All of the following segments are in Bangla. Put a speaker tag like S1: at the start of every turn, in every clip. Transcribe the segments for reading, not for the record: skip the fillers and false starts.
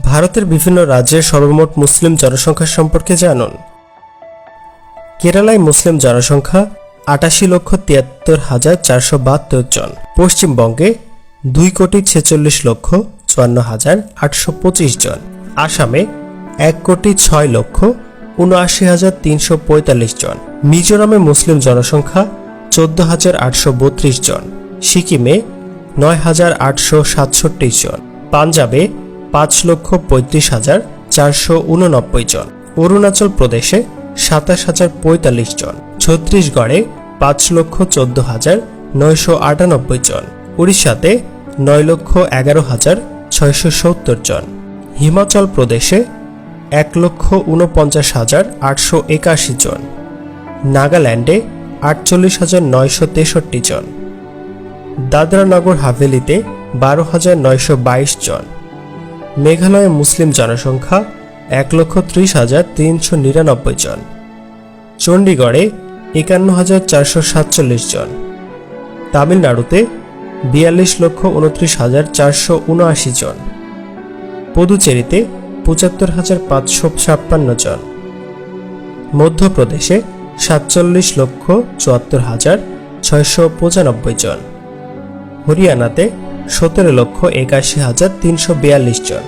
S1: ভারতের বিভিন্ন রাজ্যের সর্বমোট মুসলিম জনসংখ্যা সম্পর্কে জানুন। কেরালায় মুসলিম জনসংখ্যা ৮৮,৭৩,৪৭২ জন। পশ্চিমবঙ্গে ২,৪৬,৫৪,৮২৫ জন। আসামে ১,৬,৭৯,৩৪৫ জন। মিজোরামে মুসলিম জনসংখ্যা ১৪,৮৩২ জন। সিকিমে ৯,৮৬৭ জন। পাঞ্জাবে ৫,৩৫,৪৮৯ জন। অরুণাচল প্রদেশে ২৭,০৪৫ জন। ছত্তিশগড়ে ৫,১৪,৯৯৮ জন। উড়িষ্যাতে ৯,১১,৬৭০ জন। হিমাচল প্রদেশে ১,৪৯,৮৮১ জন। নাগাল্যান্ডে ৪৮,৯৬৩ জন। দাদরা নগর হাভেলিতে ১২,৯২২ জন। মেঘালয়ে মুসলিম জনসংখ্যা ১,৩০,৩৯৯ জন। চণ্ডীগড়ে ৫১,৪৪৭ জন। তামিলনাড়ুতে ৪২,২৯,৪৭৯ জন। পুদুচেরিতে ৭৫,৫৫৬ জন। মধ্যপ্রদেশে ৪৭,৭৪,৬৯৫ জন। হরিয়ানাতে ১৭,৮১,৩৪২ জন।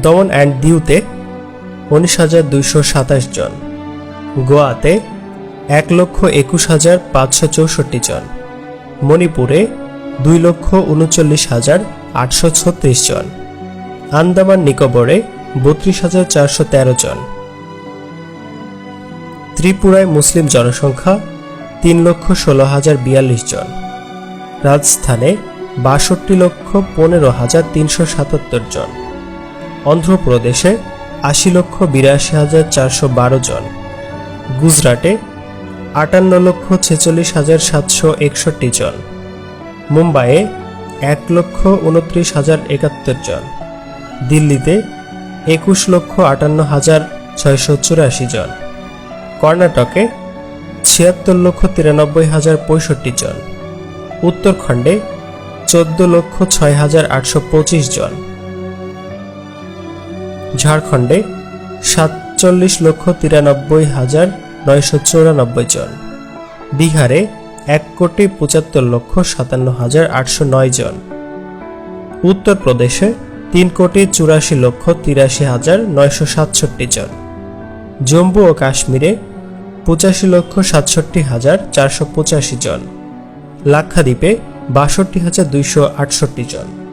S1: দমন অ্যান্ড দিউতে ১৯,২২৭ জন। গোয়াতে ১,২১,৫৬৪ জন। মণিপুরে ২,৩৯,৮৩৬ জন। আন্দামান নিকোবরে ৩২,৪১৩ জন। ত্রিপুরায় মুসলিম জনসংখ্যা ৩,১৬,০৪২ জন। রাজস্থানে ৬২,১৫,৩৭৭ জন। অন্ধ্রপ্রদেশে ৮০,৮২,৪১২ জন। গুজরাটে ৫৮,৪৬,৭৬১ জন। মুম্বাইয়ে ১,২৯,০৭১ জন। দিল্লিতে ২১,৫৮,৬৮৪ জন। কর্ণাটকে ৭৬,৯৩,০৬৫ জন। উত্তরাখণ্ডে ১৪,০৬,৮২৫ জন। ঝাড়খণ্ডে ৪৭,৯৩,৯৯৪ জন। বিহারে ১,৭৫,৫৭,৮০৯ জন। উত্তরপ্রদেশে ৩,৮৪,৮৩,৯৬৭ জন। জম্মু ও কাশ্মীরে ৮৫,৬৭,৪৮৫ জন। লাক্ষাদ্বীপে ৬২,২৬৮ জন।